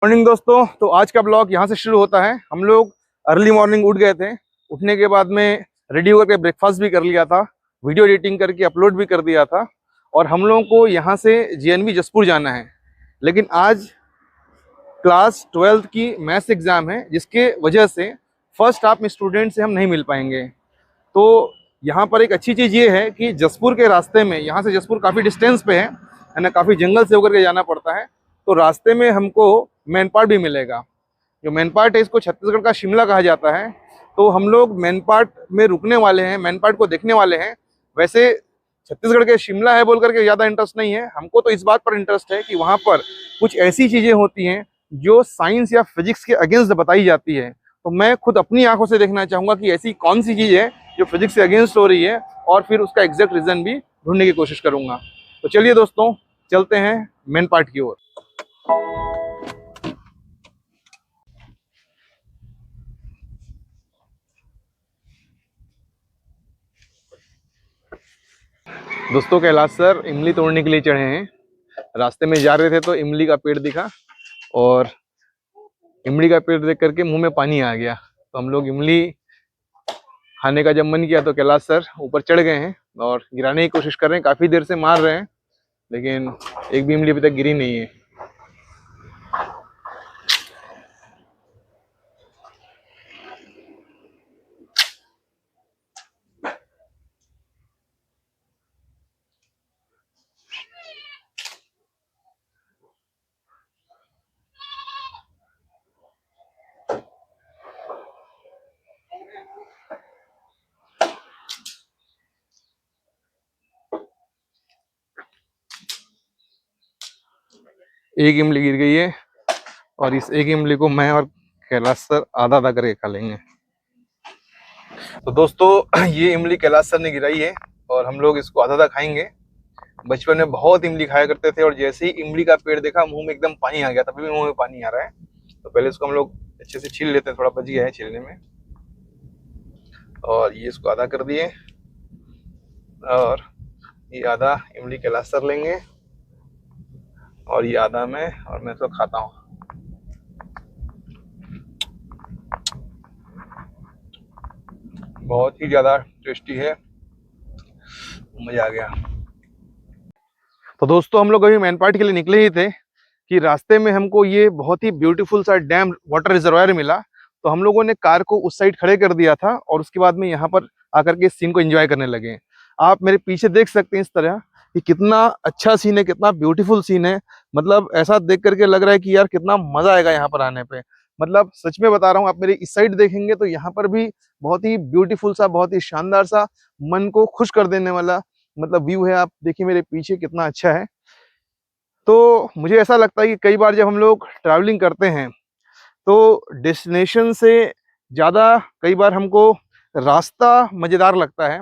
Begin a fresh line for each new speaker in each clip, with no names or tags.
Morning दोस्तों, तो आज का ब्लॉग यहाँ से शुरू होता है। हम लोग अर्ली मॉर्निंग उठ गए थे। उठने के बाद में रेडी होकर ब्रेकफास्ट भी कर लिया था, वीडियो एडिटिंग करके अपलोड भी कर दिया था और हम लोगों को यहाँ से जेएनवी जसपुर जाना है। लेकिन आज क्लास 12th की मैथ्स एग्ज़ाम है, जिसके वजह से फर्स्ट हाफ में स्टूडेंट से हम नहीं मिल पाएंगे। तो यहाँ पर एक अच्छी चीज़ ये है कि जसपुर के रास्ते में, यहाँ से जसपुर काफ़ी डिस्टेंस पे है ना, काफ़ी जंगल से होकर के जाना पड़ता है। तो रास्ते में हमको मैनपाट भी मिलेगा। जो मैनपाट है, इसको छत्तीसगढ़ का शिमला कहा जाता है। तो हम लोग मैनपाट में रुकने वाले हैं, मैनपाट को देखने वाले हैं। वैसे छत्तीसगढ़ के शिमला है बोल करके ज़्यादा इंटरेस्ट नहीं है हमको, तो इस बात पर इंटरेस्ट है कि वहाँ पर कुछ ऐसी चीज़ें होती हैं जो साइंस या फिजिक्स के अगेंस्ट बताई जाती है। तो मैं खुद अपनी आंखों से देखना चाहूँगा कि ऐसी कौन सी चीज़ है जो फिजिक्स से अगेंस्ट हो रही है, और फिर उसका एग्जैक्ट रीज़न भी ढूंढने की कोशिश करूँगा। तो चलिए दोस्तों, चलते हैं मेन पार्ट की ओर। दोस्तों, कैलाश सर इमली तोड़ने के लिए चढ़े हैं। रास्ते में जा रहे थे तो इमली का पेड़ दिखा और इमली का पेड़ देख करके मुंह में पानी आ गया। तो हम लोग इमली खाने का जब मन किया तो कैलाश सर ऊपर चढ़ गए हैं और गिराने की कोशिश कर रहे हैं। काफ़ी देर से मार रहे हैं लेकिन एक भी इमली अभी तक गिरी नहीं है। एक इमली गिर गई है और इस एक इमली को मैं और कैलाश सर आधा आधा करके खा लेंगे। तो दोस्तों, ये इमली कैलाश सर ने गिराई है और हम लोग इसको आधा आधा खाएंगे। बचपन में बहुत इमली खाया करते थे और जैसे ही इमली का पेड़ देखा मुंह में एकदम पानी आ गया। तभी भी मुंह में पानी आ रहा है। तो पहले इसको हम लोग अच्छे से छील लेते हैं, थोड़ा बच गया है छीलने में। और ये इसको आधा कर दिए और ये आधा इमली कैलाश सर लेंगे और ये आधा मैं इसको खाता हूँ। बहुत ही ज़्यादा टेस्टी है, मज़ा आ गया। तो दोस्तों, हम लोग अभी मैनपाट के लिए निकले ही थे कि रास्ते में हमको ये बहुत ही ब्यूटीफुल सा डैम वाटर रिजर्वायर मिला। तो हम लोगों ने कार को उस साइड खड़े कर दिया था और उसके बाद में यहाँ पर आकर के इस सीन को एंजॉय करने लगे। आप मेरे पीछे देख सकते हैं इस तरह कि कितना अच्छा सीन है, कितना ब्यूटीफुल सीन है। मतलब ऐसा देख करके लग रहा है कि यार कितना मजा आएगा यहाँ पर आने पे। मतलब सच में बता रहा हूँ, आप मेरे इस साइड देखेंगे तो यहाँ पर भी बहुत ही ब्यूटीफुल सा, बहुत ही शानदार सा, मन को खुश कर देने वाला मतलब व्यू है। आप देखिए मेरे पीछे कितना अच्छा है। तो मुझे ऐसा लगता है कि कई बार जब हम लोग ट्रैवलिंग करते हैं तो डेस्टिनेशन से ज़्यादा कई बार हमको रास्ता मज़ेदार लगता है।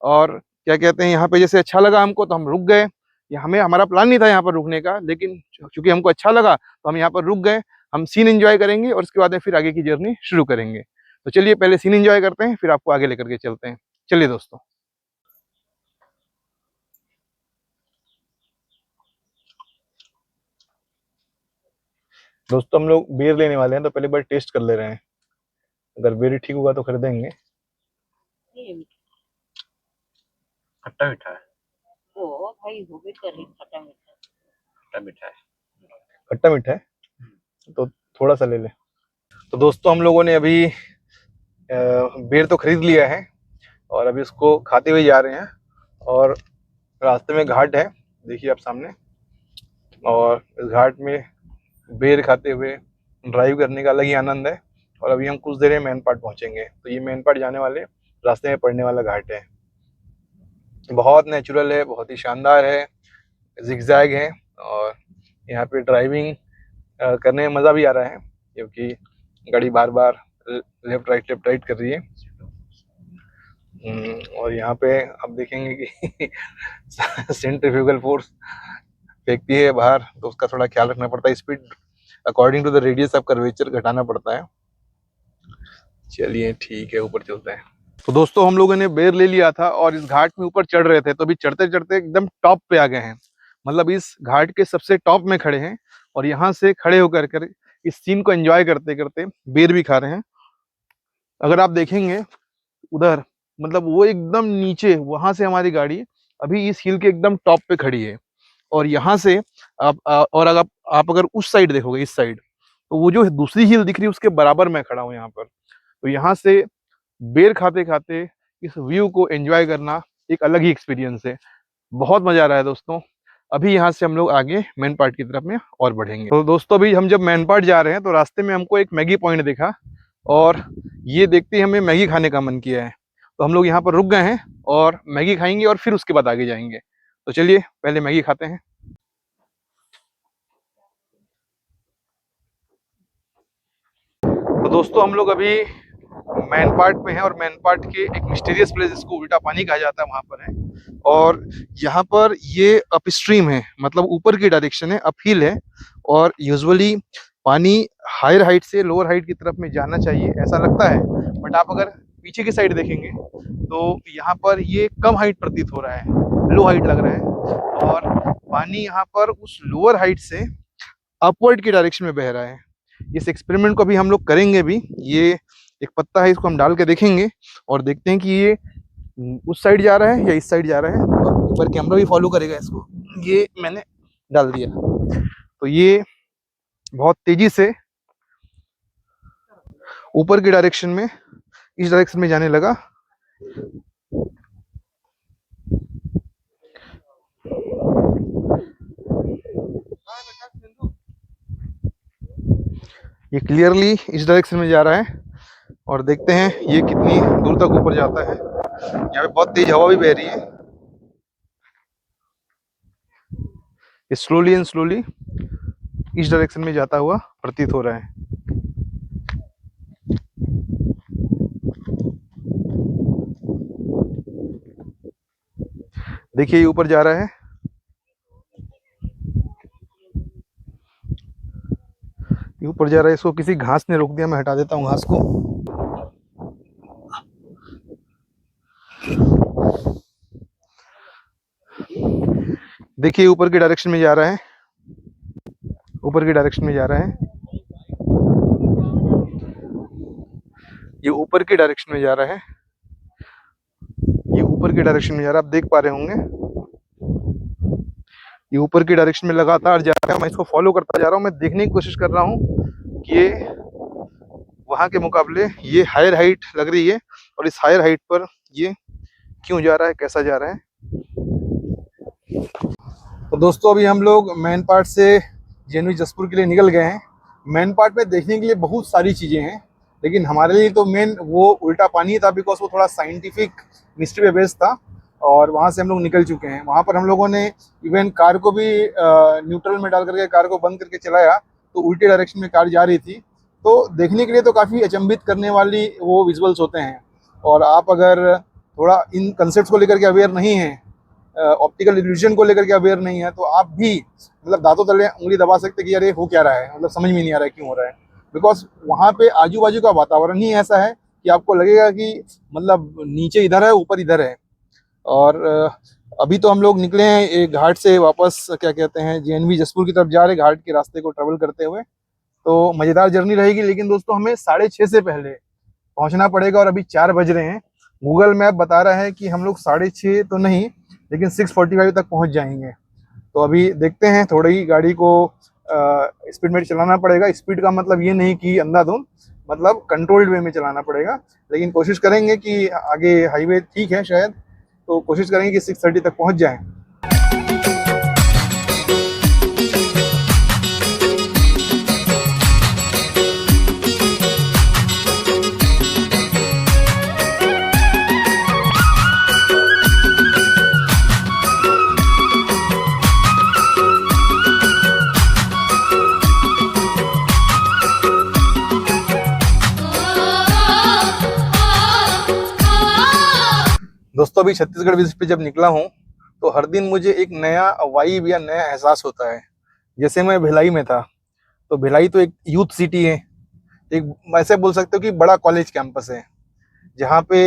और क्या कहते हैं, यहाँ पे जैसे अच्छा लगा हमको तो हम रुक गए। ये हमें, हमारा प्लान नहीं था यहाँ पर रुकने का, लेकिन चूंकि हमको अच्छा लगा तो हम यहाँ पर रुक गए। हम सीन एंजॉय करेंगे और उसके बाद में फिर आगे की जर्नी शुरू करेंगे। तो चलिए पहले सीन एंजॉय करते हैं, फिर आपको आगे लेकर के चलते हैं। चलिए दोस्तों। दोस्तों, हम लोग बेर लेने वाले हैं तो पहले बार टेस्ट कर ले रहे हैं। अगर बेर ठीक होगा तो खरीदेंगे।
खट्टा मीठा है।
ओ भाई वो भी कर रही खट्टा मीठा।
खट्टा मीठा है।
खट्टा मीठा है तो थोड़ा सा ले ले। तो दोस्तों, हम लोगों ने अभी बेर तो खरीद लिया है और अभी उसको खाते हुए जा रहे हैं। और रास्ते में घाट है, देखिए आप सामने। और इस घाट में बेर खाते हुए ड्राइव करने का अलग ही आनंद है। और अभी हम कुछ देर में मैनपाट पहुंचेंगे। तो ये मैनपाट जाने वाले रास्ते में पड़ने वाला घाट है। बहुत नेचुरल है, बहुत ही शानदार है, जिगजैग है और यहाँ पे ड्राइविंग करने में मज़ा भी आ रहा है क्योंकि गाड़ी बार बार लेफ्ट राइट कर रही है। और यहाँ पे आप देखेंगे कि सेंट्रीफ्यूगल फोर्स फेंकती है बाहर, तो उसका थोड़ा ख्याल रखना पड़ता है। Speed according to the radius of curvature घटाना पड़ता है। चलिए ठीक है, ऊपर चलते हैं। तो दोस्तों, हम लोगों ने बेर ले लिया था और इस घाट में ऊपर चढ़ रहे थे। तो अभी चढ़ते चढ़ते एकदम टॉप पे आ गए हैं। मतलब इस घाट के सबसे टॉप में खड़े हैं और यहाँ से खड़े होकर कर इस सीन को एंजॉय करते करते बेर भी खा रहे हैं। अगर आप देखेंगे उधर, मतलब वो एकदम नीचे, वहां से हमारी गाड़ी अभी इस हिल के एकदम टॉप पे खड़ी है। और यहाँ से और अगर आप अगर उस साइड देखोगे, इस साइड, तो वो जो दूसरी हिल दिख रही है उसके बराबर मैं खड़ा हूँ यहाँ पर। तो यहाँ से बेर खाते खाते इस व्यू को एंजॉय करना एक अलग ही एक्सपीरियंस है। बहुत मजा आ रहा है दोस्तों। अभी यहाँ से हम लोग आगे मेन पार्ट की तरफ में और बढ़ेंगे। तो दोस्तों अभी हम जब मेन पार्ट जा रहे हैं तो रास्ते में हमको एक मैगी पॉइंट दिखा और ये देखते ही हमें मैगी खाने का मन किया है। तो हम लोग यहाँ पर रुक गए हैं और मैगी खाएंगे और फिर उसके बाद आगे जाएंगे। तो चलिए पहले मैगी खाते हैं। तो दोस्तों हम लोग अभी मैन पार्ट में है और मैन पार्ट के एक मिस्टीरियस प्लेस जिसको उल्टा पानी कहा जाता है वहां पर है। और यहाँ पर ये अप स्ट्रीम है, मतलब ऊपर की डायरेक्शन है, अप हिल है। और यूजुअली पानी हायर हाइट से लोअर हाइट की तरफ में जाना चाहिए ऐसा लगता है, बट आप अगर पीछे की साइड देखेंगे तो यहाँ पर ये कम हाइट प्रतीत हो रहा है, लो हाइट लग रहा है। और पानी यहाँ पर उस लोअर हाइट से अपवर्ड की डायरेक्शन में बह रहा है। इस एक्सपेरिमेंट को अभी हम लोग करेंगे भी। ये एक पत्ता है, इसको हम डाल के देखेंगे और देखते हैं कि ये उस साइड जा रहा है या इस साइड जा रहा है। और ऊपर कैमरा भी फॉलो करेगा इसको। ये मैंने डाल दिया तो ये बहुत तेजी से ऊपर की डायरेक्शन में, इस डायरेक्शन में जाने लगा। ये क्लियरली इस डायरेक्शन में जा रहा है और देखते हैं ये कितनी दूर तक ऊपर जाता है। यहाँ पे बहुत तेज हवा भी बह रही है। ये स्लोली एंड स्लोली इस डायरेक्शन में जाता हुआ प्रतीत हो रहा है। देखिए ये ऊपर जा रहा है। ये ऊपर जा रहा है, इसको किसी घास ने रोक दिया। मैं हटा देता हूँ घास को। देखिए ऊपर की डायरेक्शन में जा रहा है, ऊपर की डायरेक्शन में जा रहा है। ये ऊपर की डायरेक्शन में जा रहा है, ये ऊपर की डायरेक्शन में जा रहा है। आप देख पा रहे होंगे ये ऊपर की डायरेक्शन में लगातार जा रहा है। मैं इसको फॉलो करता जा रहा हूँ। मैं देखने की कोशिश कर रहा हूँ कि ये वहां के मुकाबले ये हायर हाइट लग रही है और इस हायर हाइट पर ये क्यों जा रहा है, कैसा जा रहा है। तो दोस्तों अभी हम लोग मेन पार्ट से जेएनवी जसपुर के लिए निकल गए हैं। मेन पार्ट में देखने के लिए बहुत सारी चीज़ें हैं, लेकिन हमारे लिए तो मेन वो उल्टा पानी था, बिकॉज वो थोड़ा साइंटिफिक मिस्ट्री पे बेस्ड था। और वहाँ से हम लोग निकल चुके हैं। वहाँ पर हम लोगों ने इवन कार को भी न्यूट्रल में डाल करके कार को बंद करके चलाया तो उल्टे डायरेक्शन में कार जा रही थी। तो देखने के लिए तो काफ़ी अचंभित करने वाली वो विजुअल्स होते हैं। और आप अगर थोड़ा इन कंसेप्ट को लेकर के अवेयर नहीं हैं, ऑप्टिकल इल्यूजन को लेकर के अवेयर नहीं है, तो आप भी मतलब दांतों तले उंगली दबा सकते कि यार ये हो क्या रहा है, मतलब समझ में नहीं आ रहा है क्यों हो रहा है। बिकॉज वहाँ पे आजू बाजू का वातावरण ही ऐसा है कि आपको लगेगा कि मतलब नीचे इधर है ऊपर इधर है। और अभी तो हम लोग निकले हैं एक घाट से वापस, क्या कहते हैं, जेएनवी जसपुर की तरफ जा रहे, घाट के रास्ते को ट्रेवल करते हुए। तो मज़ेदार जर्नी रहेगी, लेकिन दोस्तों हमें 6:30 से पहले पहुंचना पड़ेगा और अभी 4 बज रहे हैं। गूगल मैप बता रहा है कि हम लोग 6:30 तो नहीं, लेकिन 6:45 तक पहुंच जाएंगे। तो अभी देखते हैं, थोड़ी गाड़ी को स्पीड में चलाना पड़ेगा। स्पीड का मतलब ये नहीं कि अंधाधुंध, मतलब कंट्रोल्ड वे में चलाना पड़ेगा। लेकिन कोशिश करेंगे कि आगे हाईवे ठीक है शायद, तो कोशिश करेंगे कि 6:30 तक पहुंच जाएं। दोस्तों अभी छत्तीसगढ़ विजिट पे जब निकला हूँ तो हर दिन मुझे एक नया वाइब या नया एहसास होता है। जैसे मैं भिलाई में था, तो भिलाई तो एक यूथ सिटी है, एक ऐसे बोल सकते हो कि बड़ा कॉलेज कैंपस है, जहाँ पे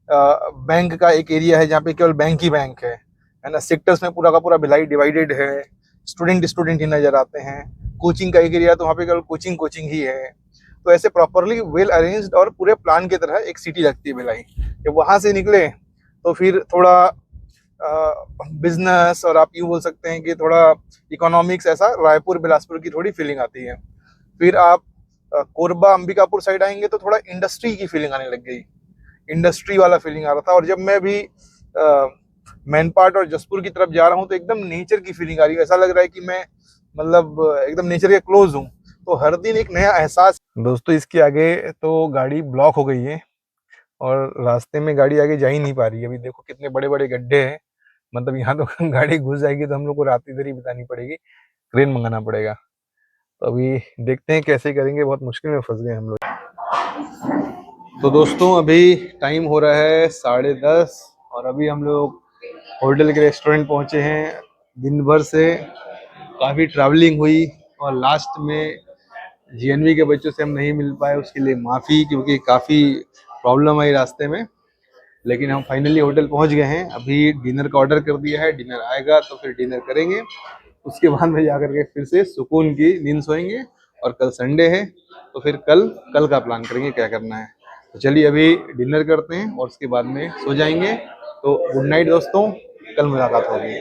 बैंक का एक एरिया है जहाँ पे केवल बैंक ही बैंक है ना। सेक्टर्स में पूरा का पूरा भिलाई डिवाइडेड है। स्टूडेंट ही नजर आते हैं। कोचिंग का एक एरिया तो वहाँ पे केवल कोचिंग ही है। तो ऐसे प्रॉपरली वेल अरेंज्ड और पूरे प्लान की तरह एक सिटी लगती है भिलाई। जब वहाँ से निकले तो फिर थोड़ा बिजनेस और आप यूँ बोल सकते हैं कि थोड़ा इकोनॉमिक्स, ऐसा रायपुर बिलासपुर की थोड़ी फीलिंग आती है। फिर आप कोरबा अंबिकापुर साइड आएंगे तो थोड़ा इंडस्ट्री की फीलिंग आने लग गई, इंडस्ट्री वाला फीलिंग आ रहा था। और जब मैं भी मैनपाट और जसपुर की तरफ जा रहा हूँ तो एकदम नेचर की फीलिंग आ रही है, ऐसा लग रहा है कि मैं मतलब एकदम नेचर के क्लोज हूँ। तो हर दिन एक नया एहसास। दोस्तों इसके आगे तो गाड़ी ब्लॉक हो गई है और रास्ते में गाड़ी आगे जा ही नहीं पा रही है। अभी देखो कितने बड़े बड़े गड्ढे हैं, मतलब यहाँ तो गाड़ी घुस जाएगी तो हम लोग को रात इधर ही बितानी पड़ेगी, क्रेन मंगाना पड़ेगा। तो अभी देखते हैं कैसे करेंगे, बहुत मुश्किल में फंस गए हम लोग। तो दोस्तों अभी टाइम हो रहा है 10:30 और अभी हम लोग होटल के रेस्टोरेंट पहुंचे हैं। दिन भर से काफ़ी ट्रैवलिंग हुई और लास्ट में जीएनवी के बच्चों से हम नहीं मिल पाए, उसके लिए माफ़ी, क्योंकि काफ़ी प्रॉब्लम आई रास्ते में। लेकिन हम फाइनली होटल पहुंच गए हैं। अभी डिनर का ऑर्डर कर दिया है, डिनर आएगा तो फिर डिनर करेंगे। उसके बाद में जाकर के फिर से सुकून की नींद सोएंगे। और कल संडे है तो फिर कल का प्लान करेंगे क्या करना है। तो चलिए अभी डिनर करते हैं और उसके बाद में सो जाएंगे। तो गुड नाइट दोस्तों, कल मुलाकात होगी।